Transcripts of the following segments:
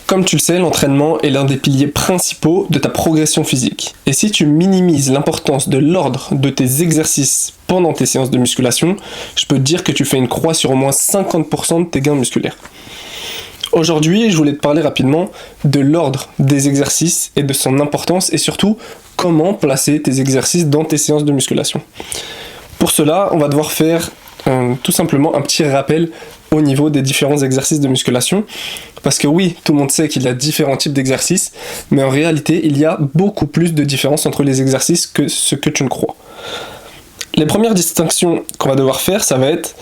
Comme tu le sais, l'entraînement est l'un des piliers principaux de ta progression physique. Et si tu minimises l'importance de l'ordre de tes exercices pendant tes séances de musculation, je peux te dire que tu fais une croix sur au moins 50% de tes gains musculaires. Aujourd'hui, je voulais te parler rapidement de l'ordre des exercices et de son importance et surtout comment placer tes exercices dans tes séances de musculation. Pour cela, on va devoir faire tout simplement un petit rappel au niveau des différents exercices de musculation. Parce que oui, tout le monde sait qu'il y a différents types d'exercices, mais en réalité, il y a beaucoup plus de différences entre les exercices que ce que tu ne crois. Les premières distinctions qu'on va devoir faire, ça va être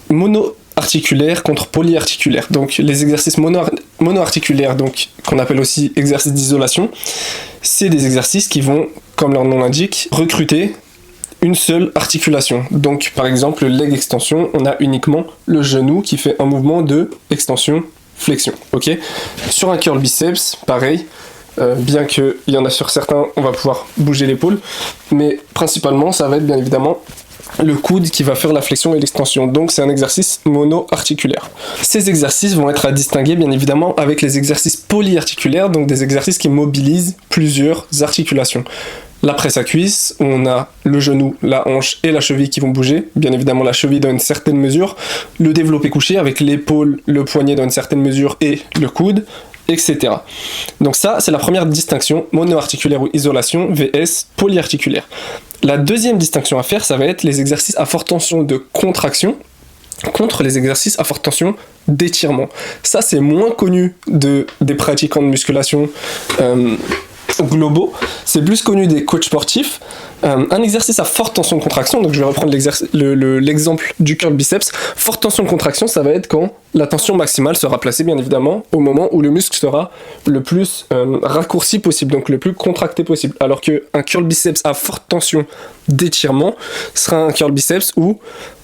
mono-articulaire contre polyarticulaire. Donc les exercices mono-articulaires, donc qu'on appelle aussi exercices d'isolation, c'est des exercices qui vont, comme leur nom l'indique, recruter une seule articulation. Donc par exemple, le leg extension, on a uniquement le genou qui fait un mouvement de extension flexion, ok. Sur un curl biceps, pareil, bien qu'il y en a sur certains, on va pouvoir bouger l'épaule, mais principalement, ça va être bien évidemment le coude qui va faire la flexion et l'extension, donc c'est un exercice mono-articulaire. Ces exercices vont être à distinguer bien évidemment avec les exercices polyarticulaires, donc des exercices qui mobilisent plusieurs articulations. La presse à cuisse, où on a le genou, la hanche et la cheville qui vont bouger. Bien évidemment, la cheville dans une certaine mesure. Le développé couché avec l'épaule, le poignet dans une certaine mesure et le coude, etc. Donc ça, c'est la première distinction, monoarticulaire ou isolation, vs polyarticulaire. La deuxième distinction à faire, ça va être les exercices à forte tension de contraction contre les exercices à forte tension d'étirement. Ça, c'est moins connu des pratiquants de musculation globaux, c'est plus connu des coachs sportifs. Un exercice à forte tension de contraction, donc je vais reprendre l'exemple du curl biceps. Forte tension de contraction, ça va être quand la tension maximale sera placée bien évidemment au moment où le muscle sera le plus raccourci possible, donc le plus contracté possible, alors qu'un curl biceps à forte tension d'étirement sera un curl biceps où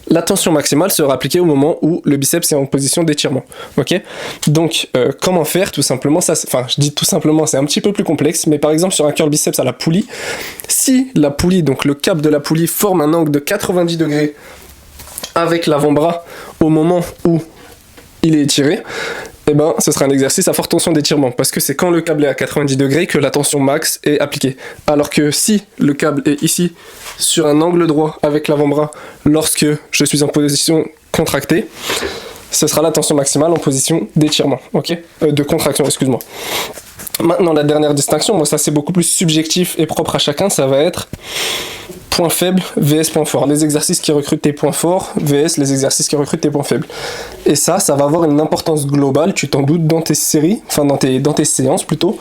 la tension maximale sera appliquée au moment où le biceps est en position d'étirement. Ok. Donc, comment faire? Tout simplement, je dis tout simplement, c'est un petit peu plus complexe, mais par exemple, sur un curl biceps à la poulie, si la poulie, donc le cap de la poulie, forme un angle de 90 degrés avec l'avant-bras au moment où il est étiré, eh ben, ce sera un exercice à forte tension d'étirement, parce que c'est quand le câble est à 90 degrés que la tension max est appliquée. Alors que si le câble est ici, sur un angle droit avec l'avant-bras, lorsque je suis en position contractée, ce sera la tension maximale en position d'étirement, ok, de contraction, excuse-moi. Maintenant, la dernière distinction, moi ça c'est beaucoup plus subjectif et propre à chacun, ça va être point faible vs point fort. Les exercices qui recrutent tes points forts vs les exercices qui recrutent tes points faibles. Et ça va avoir une importance globale, tu t'en doutes, dans tes séries, enfin dans tes séances plutôt,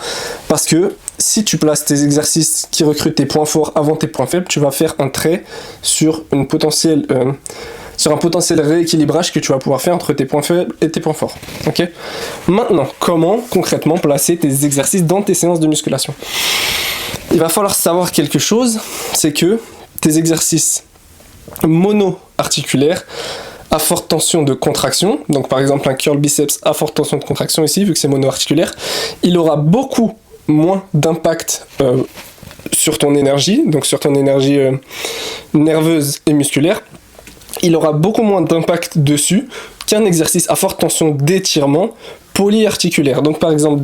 parce que si tu places tes exercices qui recrutent tes points forts avant tes points faibles, tu vas faire un trait sur un potentiel rééquilibrage que tu vas pouvoir faire entre tes points faibles et tes points forts. Ok. Maintenant, comment concrètement placer tes exercices dans tes séances de musculation? Il va falloir savoir quelque chose, c'est que tes exercices mono-articulaires à forte tension de contraction, donc par exemple un curl biceps à forte tension de contraction ici, vu que c'est mono-articulaire, il aura beaucoup moins d'impact sur ton énergie, donc sur ton énergie nerveuse et musculaire. Il aura beaucoup moins d'impact dessus qu'un exercice à forte tension d'étirement polyarticulaire. Donc par exemple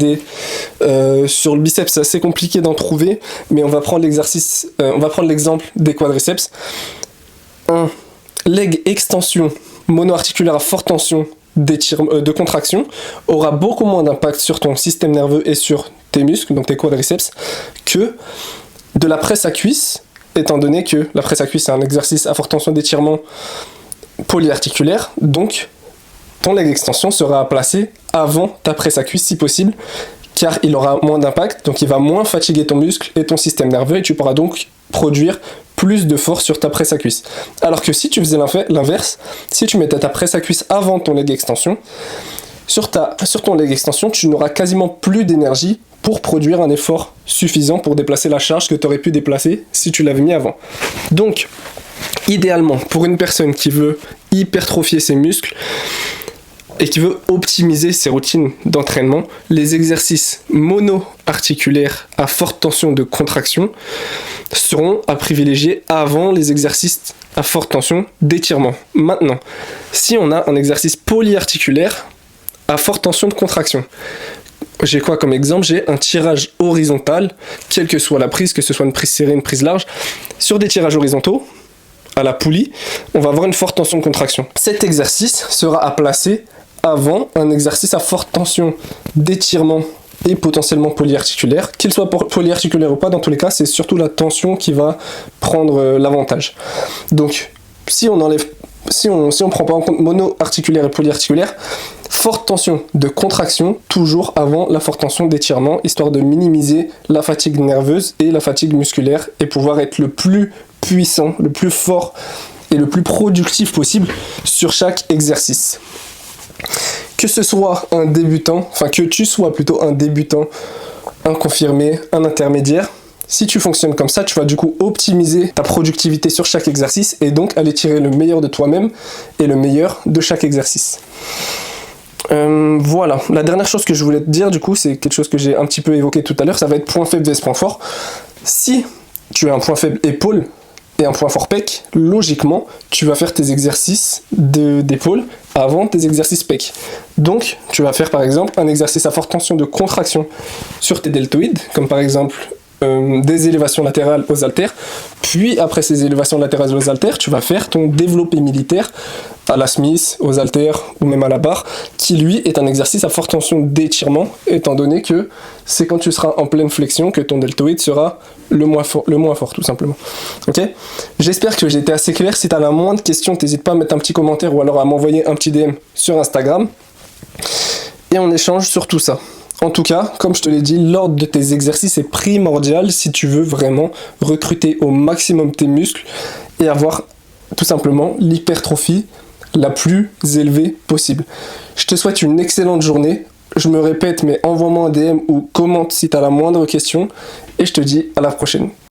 sur le biceps, c'est assez compliqué d'en trouver, mais on va prendre l'exemple des quadriceps. Un leg extension monoarticulaire à forte tension de contraction aura beaucoup moins d'impact sur ton système nerveux et sur tes muscles, donc tes quadriceps, que de la presse à cuisse, étant donné que la presse à cuisse c'est un exercice à forte tension d'étirement polyarticulaire, donc ton leg extension sera placé avant ta presse à cuisse si possible, car il aura moins d'impact, donc il va moins fatiguer ton muscle et ton système nerveux, et tu pourras donc produire plus de force sur ta presse à cuisse. Alors que si tu faisais l'inverse, si tu mettais ta presse à cuisse avant ton leg extension, sur ton leg extension, tu n'auras quasiment plus d'énergie pour produire un effort suffisant pour déplacer la charge que tu aurais pu déplacer si tu l'avais mis avant. Donc, idéalement, pour une personne qui veut hypertrophier ses muscles et qui veut optimiser ses routines d'entraînement, les exercices mono-articulaires à forte tension de contraction seront à privilégier avant les exercices à forte tension d'étirement. Maintenant, si on a un exercice polyarticulaire à forte tension de contraction, j'ai quoi comme exemple? J'ai un tirage horizontal, quelle que soit la prise, que ce soit une prise serrée, une prise large. Sur des tirages horizontaux, à la poulie, on va avoir une forte tension de contraction. Cet exercice sera à placer avant un exercice à forte tension d'étirement et potentiellement polyarticulaire. Qu'il soit polyarticulaire ou pas, dans tous les cas, c'est surtout la tension qui va prendre l'avantage. Donc, si on prend pas en compte monoarticulaire et polyarticulaire, forte tension de contraction toujours avant la forte tension d'étirement, histoire de minimiser la fatigue nerveuse et la fatigue musculaire et pouvoir être le plus puissant, le plus fort et le plus productif possible sur chaque exercice. Que ce soit un débutant, enfin que tu sois plutôt un débutant, un confirmé, un intermédiaire, si tu fonctionnes comme ça, tu vas du coup optimiser ta productivité sur chaque exercice et donc aller tirer le meilleur de toi-même et le meilleur de chaque exercice. Voilà, la dernière chose que je voulais te dire du coup, c'est quelque chose que j'ai un petit peu évoqué tout à l'heure, ça va être point faible vs point fort. Si tu as un point faible épaule et un point fort pec, logiquement, tu vas faire tes exercices d'épaule avant tes exercices pec. Donc, tu vas faire par exemple un exercice à forte tension de contraction sur tes deltoïdes, comme par exemple des élévations latérales aux haltères, puis après ces élévations latérales aux haltères, tu vas faire ton développé militaire à la Smith, aux haltères ou même à la barre, qui lui est un exercice à forte tension d'étirement, étant donné que c'est quand tu seras en pleine flexion que ton deltoïde sera le moins fort tout simplement. Ok ? J'espère que j'ai été assez clair. Si tu as la moindre question, n'hésite pas à mettre un petit commentaire ou alors à m'envoyer un petit DM sur Instagram et on échange sur tout ça. En tout cas, comme je te l'ai dit, l'ordre de tes exercices est primordial si tu veux vraiment recruter au maximum tes muscles et avoir tout simplement l'hypertrophie la plus élevée possible. Je te souhaite une excellente journée. Je me répète, mais envoie-moi un DM ou commente si tu as la moindre question et je te dis à la prochaine.